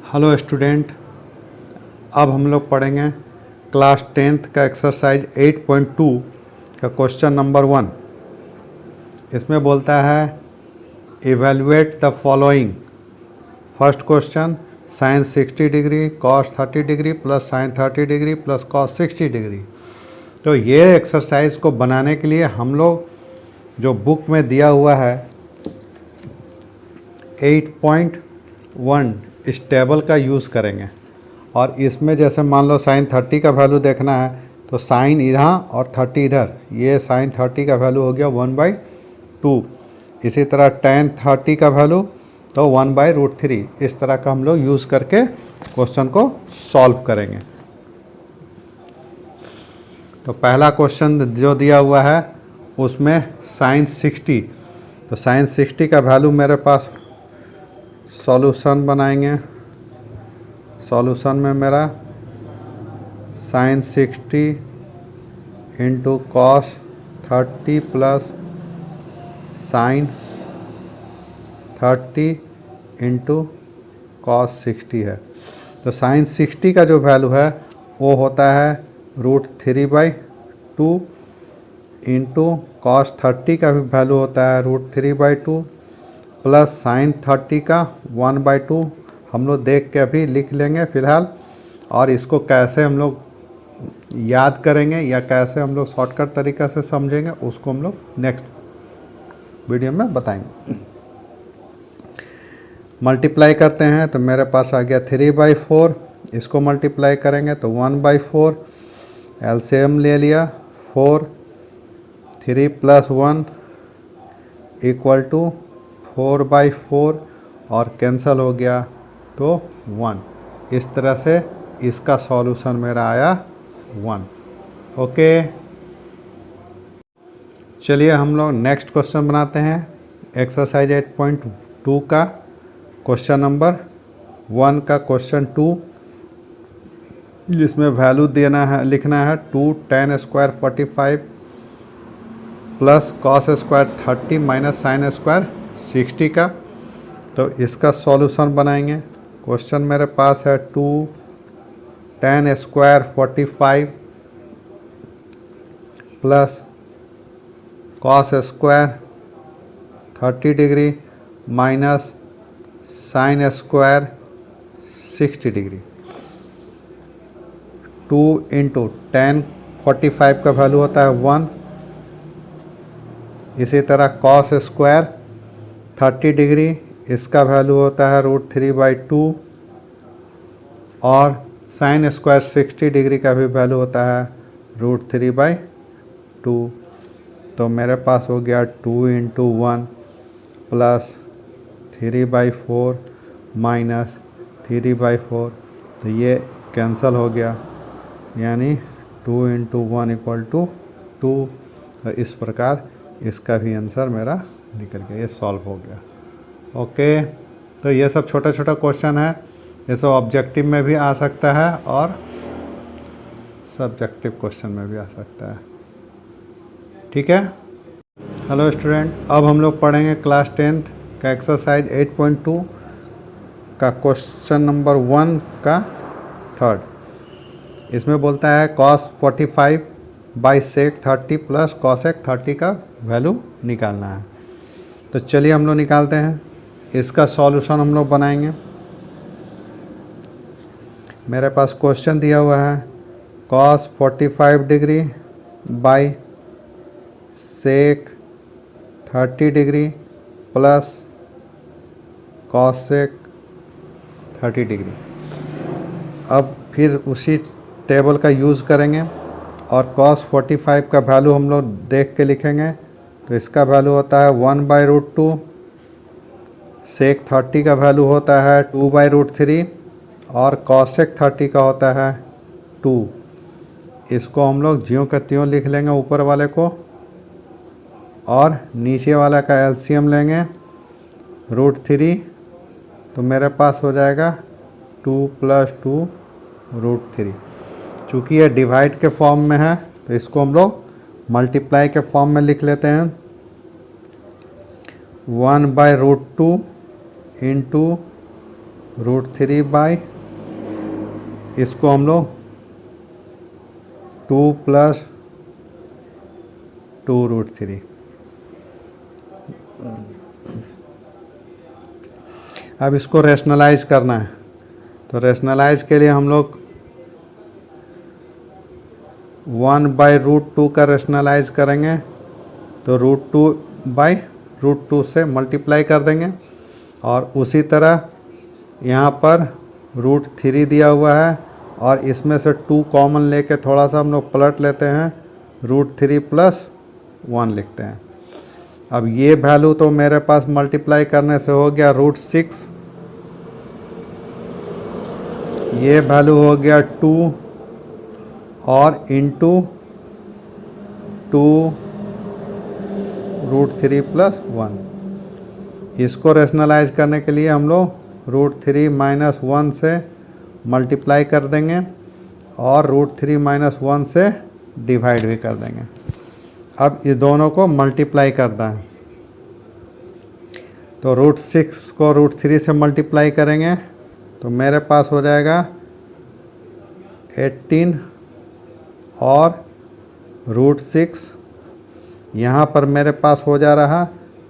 Hello student, अब हम लोग पढ़ेंगे क्लास 10th का एक्सरसाइज 8.2 का क्वेश्चन नंबर 1। इसमें बोलता है evaluate the following. First question, sine 60 degree cos 30 degree plus sine 30 degree plus cos 60 degree. तो ये एक्सरसाइज को बनाने के लिए हम लोग जो बुक में दिया हुआ है 8.1 इस टेबल का यूज़ करेंगे। और इसमें जैसे मान लो साइन 30 का वैल्यू देखना है तो साइन इधर और 30 इधर, ये साइन 30 का वैल्यू हो गया 1/2। इसी तरह टेन 30 का वैल्यू तो 1/√3। इस तरह का हम लोग यूज़ करके क्वेश्चन को सॉल्व करेंगे। तो पहला क्वेश्चन जो दिया हुआ है उसमें साइन 60, तो साइन 60 का वैल्यू मेरे पास सॉल्यूशन बनाएंगे। सॉल्यूशन में मेरा sine 60 into cos 30 plus sine 30 into cos 60 है। तो साइन 60 का जो वैल्यू है वो होता है √3/2 इंटू कॉस 30 का भी वैल्यू होता है √3/2 प्लस साइन 30 का 1/2। हम लोग देख के अभी लिख लेंगे फ़िलहाल, और इसको कैसे हम लोग याद करेंगे या कैसे हम लोग शॉर्टकट तरीक़ा से समझेंगे उसको हम लोग नेक्स्ट वीडियो में बताएंगे। मल्टीप्लाई करते हैं तो मेरे पास आ गया 3/4। इसको मल्टीप्लाई करेंगे तो 1/4। एलसीएम ले लिया 4, 3 + 1 = 4/4 और कैंसिल हो गया तो 1। इस तरह से इसका सॉल्यूशन मेरा आया 1। ओके, चलिए हम लोग नेक्स्ट क्वेश्चन बनाते हैं। एक्सरसाइज 8.2 का क्वेश्चन नंबर 1 का क्वेश्चन 2, जिसमें वैल्यू देना है, लिखना है 2 tan square 45 plus cos square 30 minus sine square 60 का। तो इसका सॉल्यूशन बनाएंगे। क्वेश्चन मेरे पास है 2 tan square 45 plus cos square 30 degree minus sine square 60 degree. 2 into tan 45 का वैल्यू होता है 1। इसी तरह कॉस स्क्वायर 30 डिग्री, इसका वैल्यू होता है √3/2 और साइन स्क्वायर 60 डिग्री का भी वैल्यू होता है √3/2। तो मेरे पास हो गया 2 इंटू 1 प्लस 3/4 माइनस 3/4। तो ये कैंसिल हो गया, यानी 2 इंटू 1 = 2। तो इस प्रकार इसका भी आंसर मेरा निकल गया, ये सॉल्व हो गया। ओके, तो ये सब छोटा छोटा क्वेश्चन है, ये सब ऑब्जेक्टिव में भी आ सकता है और सब्जेक्टिव क्वेश्चन में भी आ सकता है। ठीक है। हेलो स्टूडेंट, अब हम लोग पढ़ेंगे क्लास 10th का एक्सरसाइज 8.2 का क्वेश्चन नंबर 1 का 3rd। इसमें बोलता है cos 45/sec 30 प्लस cosec 30 का वैल्यू निकालना है। तो चलिए हम लोग निकालते हैं। इसका सॉल्यूशन हम लोग बनाएंगे। मेरे पास क्वेश्चन दिया हुआ है cos 45 degree by sec 30 degree plus cosec 30 degree. अब फिर उसी टेबल का यूज़ करेंगे और cos 45 का वैल्यू हम लोग देख के लिखेंगे। तो इसका वैल्यू होता है 1/√2। sec 30 का वैल्यू होता है 2/√3 और cosec 30 का होता है 2। इसको हम लोग ज्यों का त्यों लिख लेंगे ऊपर वाले को, और नीचे वाला का एलसीएम लेंगे √3। तो मेरे पास हो जाएगा 2 + 2 √3। चूँकि ये डिवाइड के फॉर्म में है तो इसको हम लोग मल्टीप्लाई के फॉर्म में लिख लेते हैं। 1/√2 इंटू √3 बाई, इसको हम लोग 2 + 2√3। अब इसको रैशनलाइज करना है, तो रैशनलाइज के लिए हम लोग 1/√2 का रैशनलाइज करेंगे, तो √2/√2 से मल्टीप्लाई कर देंगे। और उसी तरह यहाँ पर √3 दिया हुआ है और इसमें से 2 कॉमन लेके थोड़ा सा हम लोग पलट लेते हैं, √3 + 1 लिखते हैं। अब ये वैल्यू तो मेरे पास मल्टीप्लाई करने से हो गया √6, ये वैल्यू हो गया 2 और इंटू 2 √3 + 1। इसको रैशनलाइज करने के लिए हम लोग √3 - 1 से मल्टीप्लाई कर देंगे और √3 - 1 से डिवाइड भी कर देंगे। अब इस दोनों को मल्टीप्लाई करना है, तो √6 को √3 से मल्टीप्लाई करेंगे तो मेरे पास हो जाएगा 18 और √6, यहाँ पर मेरे पास हो जा रहा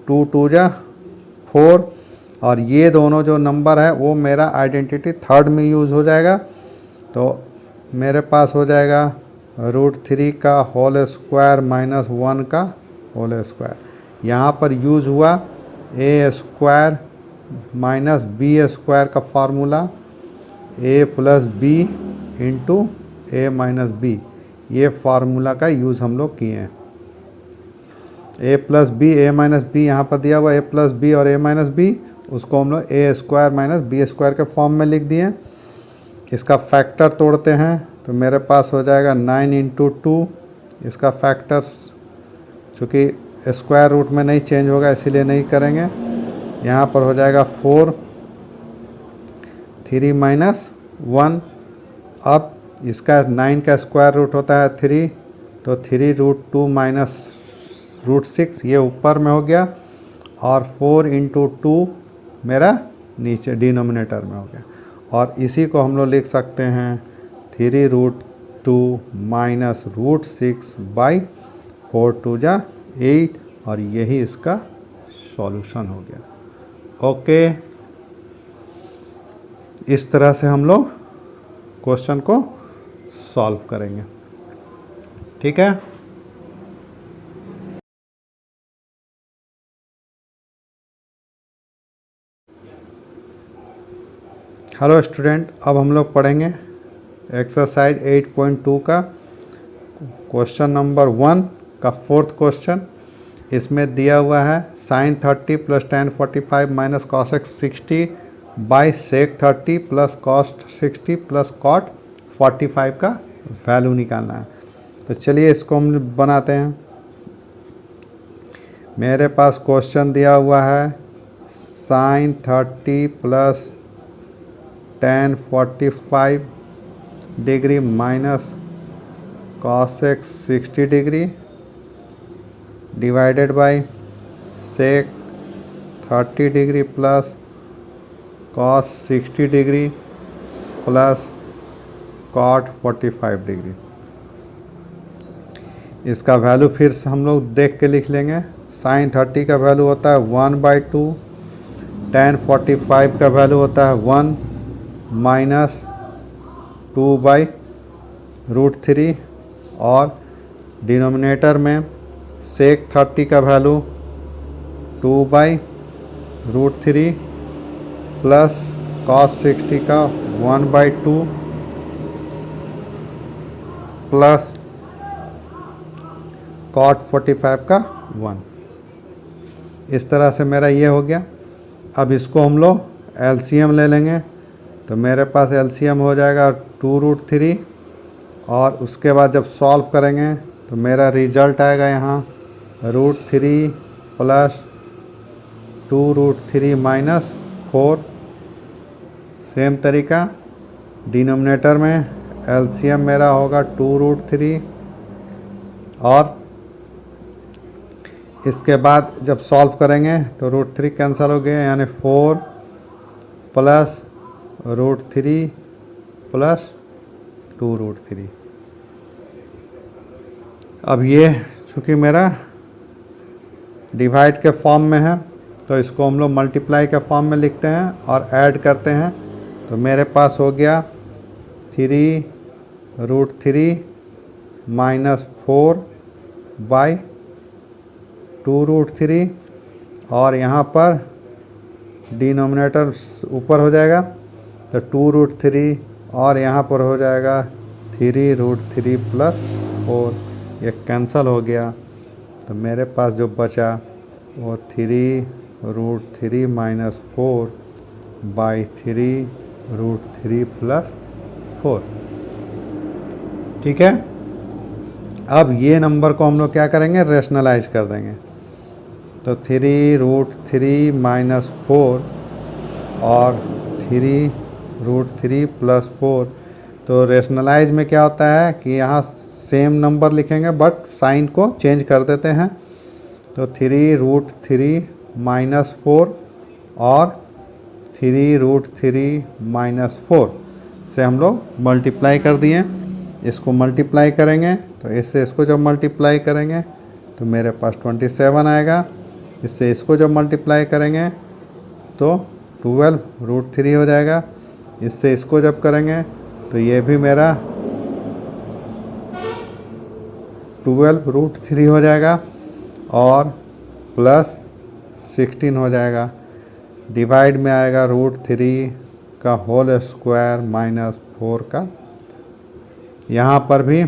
2 × 2 = 4, और ये दोनों जो नंबर है वो मेरा आइडेंटिटी थर्ड में यूज़ हो जाएगा। तो मेरे पास हो जाएगा √3 का होल स्क्वायर - 1 का होल स्क्वायर। यहाँ पर यूज़ हुआ a² - b² का formula, a + b × a - b, ये फार्मूला का यूज़ हम लोग किए हैं। a + b, a - b यहाँ पर दिया हुआ a + b और a - b, उसको हम लोग a² - b² के फॉर्म में लिख दिए। इसका फैक्टर तोड़ते हैं तो मेरे पास हो जाएगा 9 × 2, इसका फैक्टर चूँकि स्क्वायर रूट में नहीं चेंज होगा इसीलिए नहीं करेंगे। यहाँ पर हो जाएगा 4, 3 - 1। अब इसका 9 का स्क्वायर रूट होता है 3, तो 3 √2 - √6 ये ऊपर में हो गया, और 4 × 2 मेरा नीचे डिनोमिनेटर में हो गया। और इसी को हम लोग लिख सकते हैं 3 √2 - √6/4 × 2 = 8, और यही इसका सॉल्यूशन हो गया। ओके, इस तरह से हम लोग क्वेश्चन को सॉल्व करेंगे। ठीक है। हेलो स्टूडेंट, अब हम लोग पढ़ेंगे एक्सरसाइज 8.2 का क्वेश्चन नंबर 1 का 4th क्वेश्चन। इसमें दिया हुआ है sin 30 + tan 45 - cos 60 by sec 30 + cos 60 + cot 45 का वैल्यू निकालना है। तो चलिए इसको हम बनाते हैं। मेरे पास क्वेश्चन दिया हुआ है sin 30 + tan 45 degree minus cos 60 degree divided by sec 30 degree plus cos 60 degree plus cot 45 degree. इसका वैल्यू फिर से हम लोग देख के लिख लेंगे। sin 30 का वैल्यू होता है 1/2, tan 45 का वैल्यू होता है 1 माइनस 2/√3, और डिनोमिनेटर में sec 30 का वैल्यू 2/√3 प्लस cos 60 का 1/2 प्लस cot 45 का 1। इस तरह से मेरा ये हो गया। अब इसको हम लोग LCM ले लेंगे, तो मेरे पास LCM हो जाएगा 2√3, और उसके बाद जब सॉल्व करेंगे तो मेरा रिजल्ट आएगा यहाँ √3 प्लस 2√3 माइनस 4। सेम तरीका डिनोमिनेटर में LCM मेरा होगा 2√3, और इसके बाद जब सॉल्व करेंगे तो √3 कैंसिल हो गए, यानी 4 प्लस √3 प्लस 2√3। अब ये चूँकि मेरा डिवाइड के फॉर्म में है तो इसको हम लोग मल्टीप्लाई के फॉर्म में लिखते हैं और ऐड करते हैं। तो मेरे पास हो गया 3√3 माइनस 4/2√3 और यहाँ पर डिनोमिनेटर ऊपर हो जाएगा तो 2√3 और यहाँ पर हो जाएगा 3√3 प्लस 4। ये कैंसिल हो गया तो मेरे पास जो बचा वो 3√3 माइनस 4/3√3 प्लस 4। ठीक है। अब ये नंबर को हम लोग क्या करेंगे, रेशनलाइज कर देंगे। तो 3√3 माइनस 4 और 3√3 प्लस 4। तो रेशनलाइज में क्या होता है कि यहाँ सेम नंबर लिखेंगे बट साइन को चेंज कर देते हैं। तो 3√3 माइनस 4 और 3√3 माइनस 4 से हम लोग मल्टीप्लाई कर दिए। इसको मल्टीप्लाई करेंगे तो इससे इसको जब मल्टीप्लाई करेंगे तो मेरे पास 27 आएगा। इससे इसको जब मल्टीप्लाई करेंगे तो 12√3 हो जाएगा। इससे इसको जब करेंगे तो ये भी मेरा 12√3 हो जाएगा और प्लस 16 हो जाएगा। डिवाइड में आएगा √3 का होल स्क्वायर माइनस 4 का। यहाँ पर भी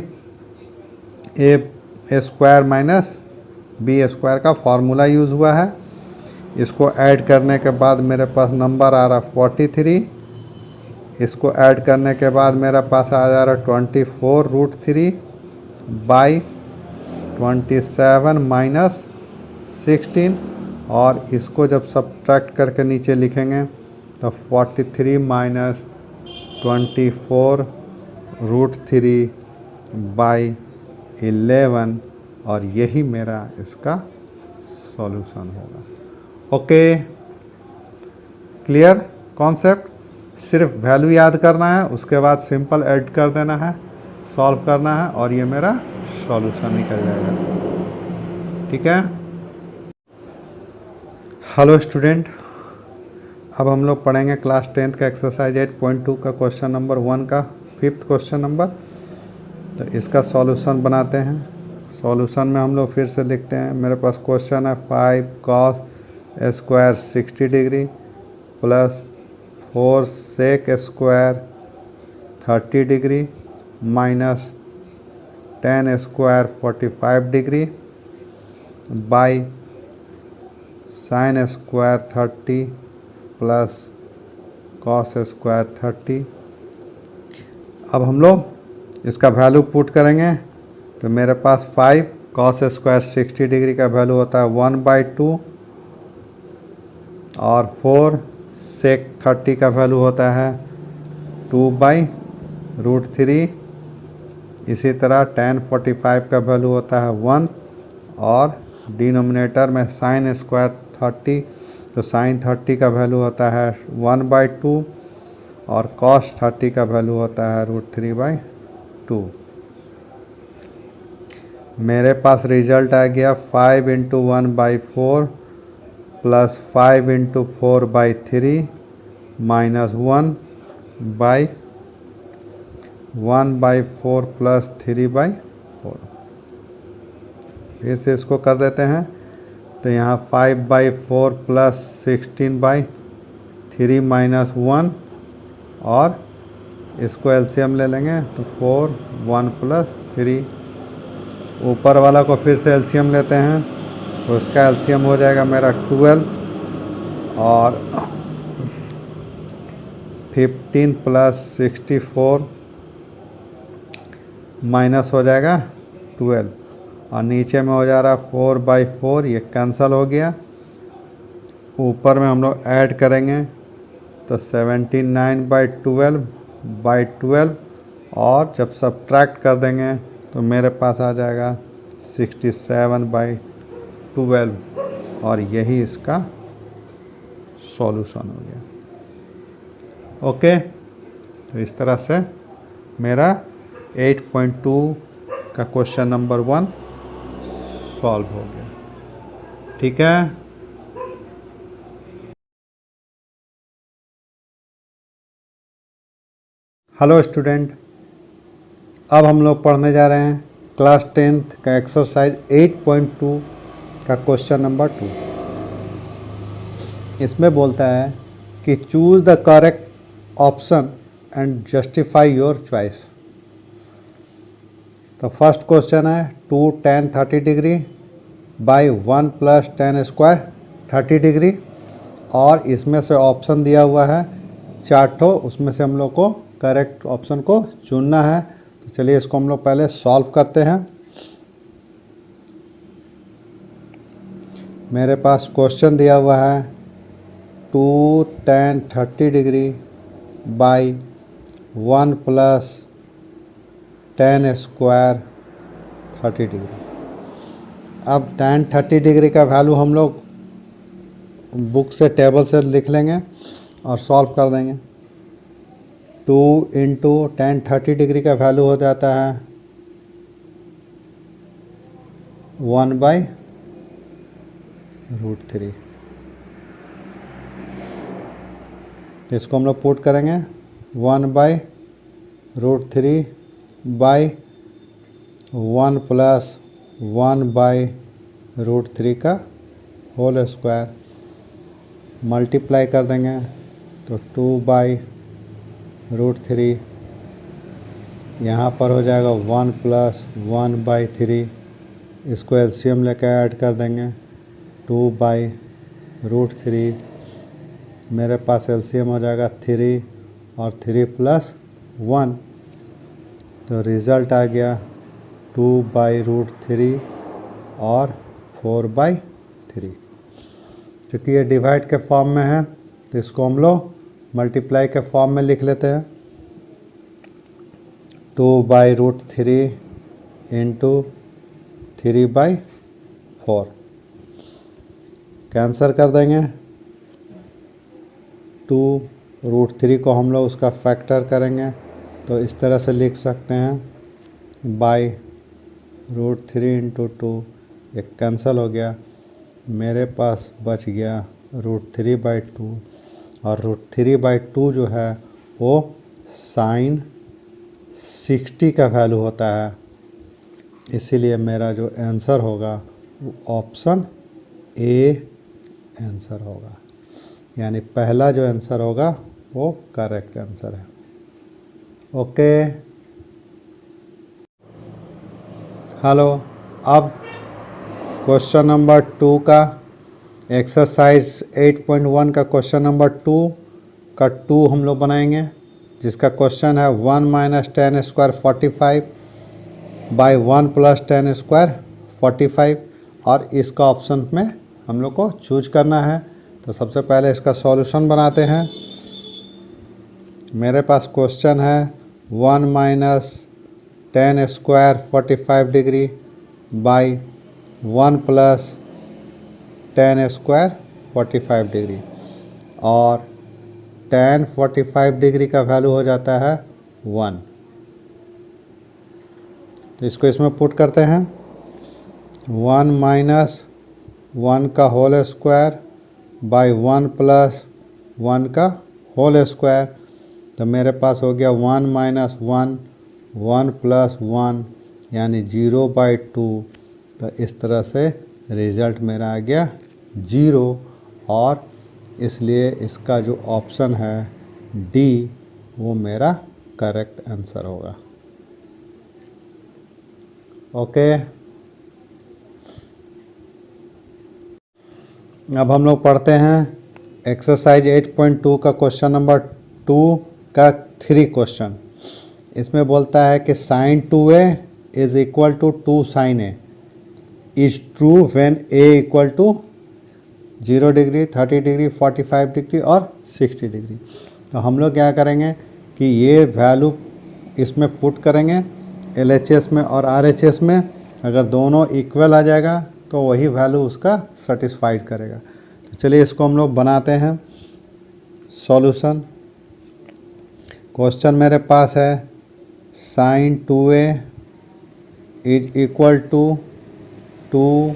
ए स्क्वायर माइनस बी स्क्वायर का फॉर्मूला यूज़ हुआ है। इसको ऐड करने के बाद मेरे पास नंबर आ रहा 43। इसको ऐड करने के बाद मेरे पास आ जा रहा 24√3 बाई 27 माइनस 16 और इसको जब सब्ट्रैक्ट करके नीचे लिखेंगे तो 43 माइनस 24√3 बाई 11 और यही मेरा इसका सॉल्यूशन होगा। Okay, clear concept. सिर्फ वैल्यू याद करना है, उसके बाद सिंपल ऐड कर देना है, सॉल्व करना है और ये मेरा सॉल्यूशन निकल जाएगा। ठीक है। हेलो स्टूडेंट, अब हम लोग पढ़ेंगे क्लास 10th का एक्सरसाइज 8.2 का क्वेश्चन नंबर 1 का 5th क्वेश्चन नंबर। तो इसका सॉल्यूशन बनाते हैं। सॉल्यूशन में हम लोग फिर से लिखते हैं। मेरे पास क्वेश्चन है 5 cos square 60 degree plus 4 sec square 30 degree minus 10 square 45 degree by sin square 30 plus cos square 30। अब हम लोग इसका वैल्यू पुट करेंगे तो मेरे पास 5 cos स्क्वायर 60 डिग्री का वैल्यू होता है 1/2 और 4 sec 30 का वैल्यू होता है 2/√3। इसी तरह tan 45 का वैल्यू होता है 1 और डिनोमिनेटर में sin स्क्वायर 30 तो sin 30 का वैल्यू होता है 1/2 और cos 30 का वैल्यू होता है √3/2। मेरे पास रिजल्ट आ गया 5 × 1/4 प्लस 5 × 4/3 माइनस 1/4 प्लस 3/4। फिर से इसको कर देते हैं तो यहाँ 5/4 प्लस 16/3 माइनस 1 और इसको एलसीएम ले लेंगे तो 4 1 प्लस 3। ऊपर वाला को फिर से एलसीएम लेते हैं तो इसका एलसीएम हो जाएगा मेरा 12 और 15 प्लस 64 माइनस हो जाएगा 12 और नीचे में हो जा रहा 4/4। ये कैंसिल हो गया। ऊपर में हम लोग ऐड करेंगे तो 79/12 और जब सब्ट्रैक्ट कर देंगे तो मेरे पास आ जाएगा 67/12 और यही इसका सॉल्यूशन हो गया। ओके, तो इस तरह से मेरा 8.2 का क्वेश्चन नंबर 1 सॉल्व हो गया। ठीक है, हेलो स्टूडेंट, अब हम लोग पढ़ने जा रहे हैं क्लास 10th का एक्सरसाइज 8.2 का क्वेश्चन नंबर 2। इसमें बोलता है कि choose the correct option and justify your choice. तो फर्स्ट क्वेश्चन है 2 tan 30 degree by 1 + tan square 30 degree, और इसमें से ऑप्शन दिया हुआ है 4 ठो, उसमें से हम लोग को करेक्ट ऑप्शन को चुनना है। तो चलिए इसको हम लोग पहले सॉल्व करते हैं। मेरे पास क्वेश्चन दिया हुआ है 2 tan 30 degree by 1 + tan square 30 degree. अब tan 30 डिग्री का वैल्यू हम लोग बुक से टेबल से लिख लेंगे और सॉल्व कर देंगे। 2 × tan 30 डिग्री का वैल्यू हो जाता है 1/√3। इसको हम लोग पुट करेंगे 1/√3 बाई 1 + 1/√3 का होल स्क्वायर, मल्टीप्लाई कर देंगे तो 2/√3, यहाँ पर हो जाएगा 1 + 1/3। इसको एलसीएम लेकर ऐड कर देंगे 2/√3, मेरे पास एलसीएम हो जाएगा 3 और 3 + 1, तो रिज़ल्ट आ गया 2/√3 और 4/3। क्योंकि ये डिवाइड के फॉर्म में है तो इसको हम लोग मल्टीप्लाई के फॉर्म में लिख लेते हैं। 2/√3 × 3/4 कैंसिल कर देंगे। 2√3 को हम लोग उसका फैक्टर करेंगे तो इस तरह से लिख सकते हैं /√3 × 2, एक कैंसिल हो गया, मेरे पास बच गया √3/2, और √3/2 जो है वो sin 60 का वैल्यू होता है, इसीलिए मेरा जो आंसर होगा वो ऑप्शन ए आंसर होगा, यानी पहला जो आंसर होगा वो करेक्ट आंसर है। ओके, हेलो, अब क्वेश्चन नंबर 2 का एक्सरसाइज 8.1 का क्वेश्चन नंबर 2 का 2 हम लोग बनाएंगे, जिसका क्वेश्चन है 1 - tan square 45 by 1 + tan square 45, और इसका ऑप्शन में हम लोग को चूज करना है। तो सबसे पहले इसका सॉल्यूशन बनाते हैं। मेरे पास क्वेश्चन है 1 - tan square 45 degree by 1 + tan square 45 degree, और tan 45 डिग्री का वैल्यू हो जाता है 1। तो इसको इसमें पुट करते हैं 1 - 1 का होल स्क्वायर बाई 1 + 1 का होल स्क्वायर, तो मेरे पास हो गया 1 - 1 1 + 1 यानी 0/2। तो इस तरह से रिज़ल्ट मेरा आ गया 0, और इसलिए इसका जो ऑप्शन है डी वो मेरा करेक्ट आंसर होगा। ओके, अब हम लोग पढ़ते हैं एक्सरसाइज 8.2 का क्वेश्चन नंबर 2 का 3 क्वेश्चन। इसमें बोलता है कि sin 2a = 2 sin a is true when a = 0 degree 30 degree 45 degree और 60 डिग्री। तो हम लोग क्या करेंगे कि ये वैल्यू इसमें पुट करेंगे LHS में और RHS में, अगर दोनों इक्वल आ जाएगा तो वही वैल्यू उसका सेटिस्फाइड करेगा। तो चलिए इसको हम लोग बनाते हैं सॉल्यूशन। क्वेश्चन मेरे पास है sine 2a is equal to 2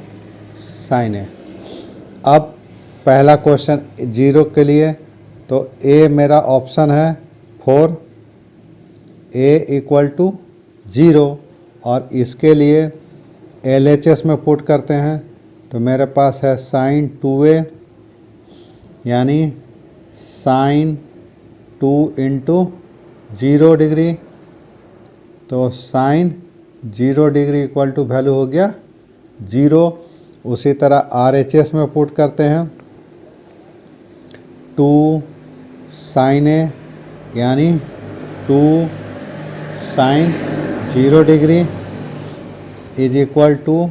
sine A. अब पहला क्वेश्चन 0 के लिए, तो ए मेरा ऑप्शन है 4, ए इक्वल टू 0, और इसके लिए LHS में पुट करते हैं तो मेरे पास है साइन 2a यानी साइन 2 इंटू 0 डिग्री, तो sine 0 degree equal to value हो गया 0। उसी तरह RHS में पुट करते हैं 2 साइन ए यानी 2 sine 0 degree is equal to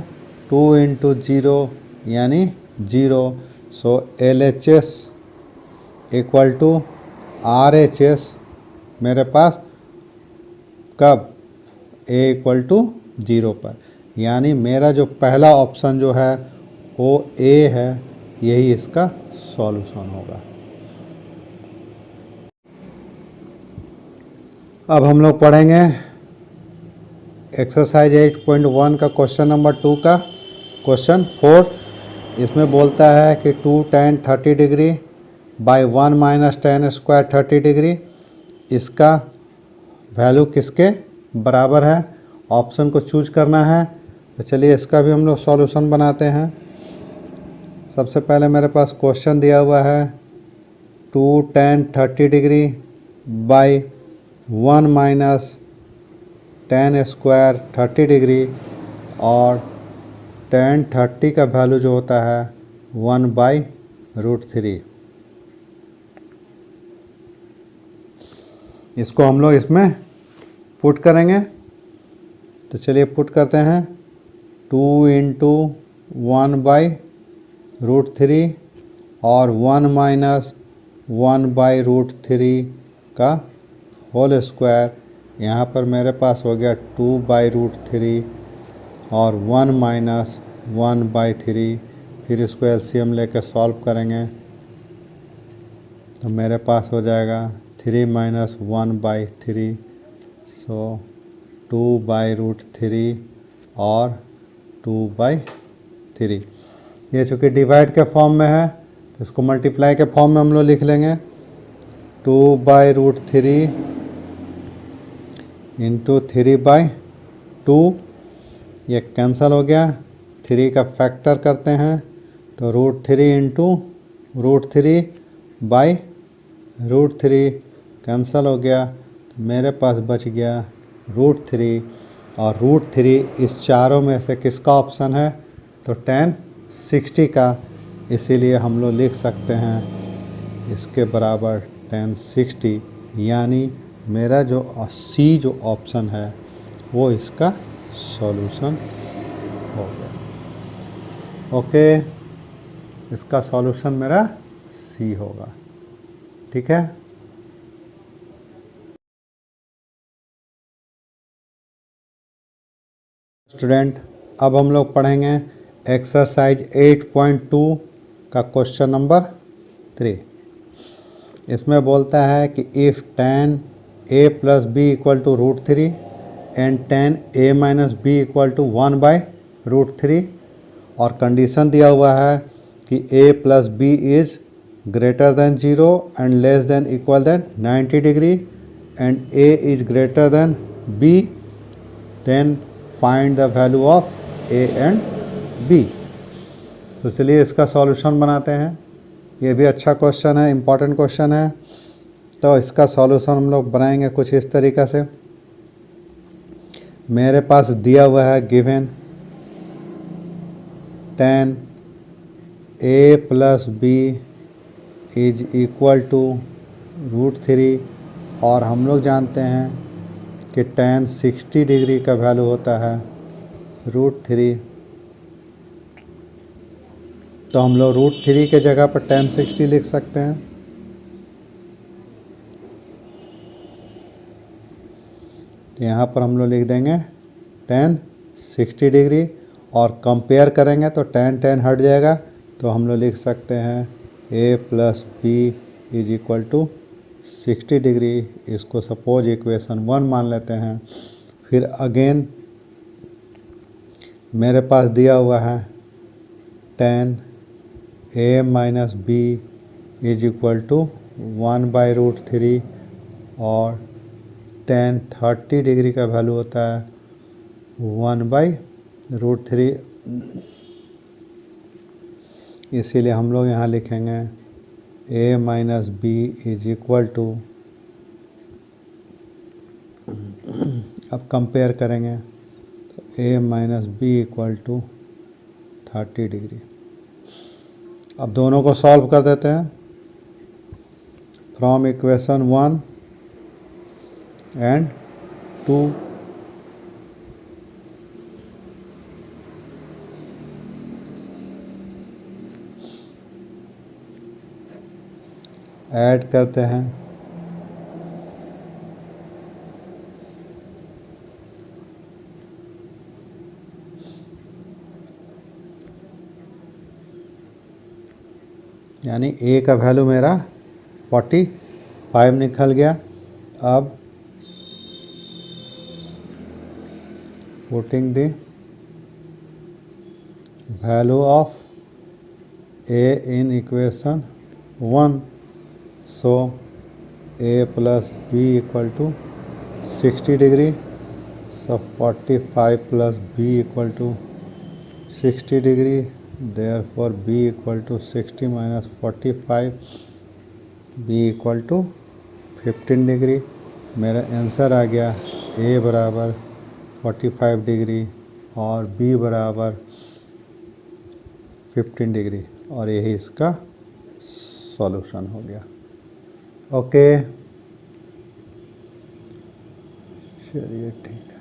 2 into 0 यानी 0। So LHS equal to RHS मेरे पास कब A इक्वल टू 0 पर, यानी मेरा जो पहला ऑप्शन जो है वो A है, यही इसका सॉल्यूशन होगा। अब हम लोग पढ़ेंगे एक्सरसाइज 8.1 का क्वेश्चन नंबर 2 का क्वेश्चन 4। इसमें बोलता है कि 2 tan 30 degree by 1 minus tan square 30 degree, इसका वैल्यू किसके बराबर है, ऑप्शन को चूज करना है। तो चलिए इसका भी हम लोग सॉल्यूशन बनाते हैं। सबसे पहले मेरे पास क्वेश्चन दिया हुआ है 2 tan 30 degree by 1 minus tan square 30 degree, और tan 30 का वैल्यू जो होता है 1/√3। इसको हम लोग इसमें पुट करेंगे, तो चलिए पुट करते हैं 2 इंटू 1/√3 और 1 माइनस 1/√3 का होल स्क्वायर। यहाँ पर मेरे पास हो गया 2/√3 और 1 माइनस 1/3। फिर इसको LCM लेकर सॉल्व करेंगे तो मेरे पास हो जाएगा 3 माइनस 1/3, सो 2/√3 और 2/3। ये चूँकि डिवाइड के फॉर्म में है तो इसको मल्टीप्लाई के फॉर्म में हम लोग लिख लेंगे 2/√3 इंटू 3/2। ये कैंसिल हो गया, 3 का फैक्टर करते हैं तो √3 इंटू √3/√3 कैंसिल हो गया, तो मेरे पास बच गया √3। और √3 इस चारों में से किसका ऑप्शन है, तो tan 60 का, इसीलिए हम लोग लिख सकते हैं इसके बराबर tan 60, यानी मेरा जो C जो ऑप्शन है वो इसका सॉल्यूशन हो गया। ओके, इसका सॉल्यूशन मेरा C होगा। ठीक है। स्टूडेंट, अब हम लोग पढ़ेंगे एक्सरसाइज 8.2 का क्वेश्चन नंबर 3। इसमें बोलता है कि if tan a plus B equal to √3 and tan a minus B equal to 1/√3, और कंडीशन दिया हुआ है कि a plus B is greater than 0 and less than equal than 90 degree and a is greater than b, then find the value of a and b। तो चलिए इसका solution बनाते हैं। ये भी अच्छा क्वेश्चन है, इम्पॉर्टेंट क्वेश्चन है। तो इसका सॉल्यूशन हम लोग बनाएंगे कुछ इस तरीक़ा से। मेरे पास दिया हुआ है given tan a plus B is equal to √3, और हम लोग जानते हैं कि tan 60 डिग्री का वैल्यू होता है √3। तो हम लोग √3 के जगह पर tan 60 लिख सकते हैं। तो यहाँ पर हम लोग लिख देंगे tan 60 डिग्री, और कंपेयर करेंगे तो tan हट जाएगा, तो हम लोग लिख सकते हैं a plus B is equal to 60 degree, इसको सपोज इक्वेशन 1 मान लेते हैं। फिर अगेन मेरे पास दिया हुआ है tan a minus B is equal to 1/√3 और tan 30 डिग्री का वैल्यू होता है 1/√3। इसीलिए हम लोग यहाँ लिखेंगे a minus B is equal to, अब कंपेयर करेंगे तो a minus B equal to 30 degree. अब दोनों को सॉल्व कर देते हैं। फ्रॉम इक्वेशन 1 एंड 2 ऐड करते हैं। यानी a का वैल्यू मेरा 45 निकल गया। अब putting the value of a in equation 1, so a plus b equal to 60 degree, so 45 plus b equal to 60 degree, therefore b equal to 60 minus 45, b equal to 15 degree. मेरा answer आ गया a बराबर 45 degree और b बराबर 15 degree, और यही इसका solution हो गया। ओके, चलिए ठीक है।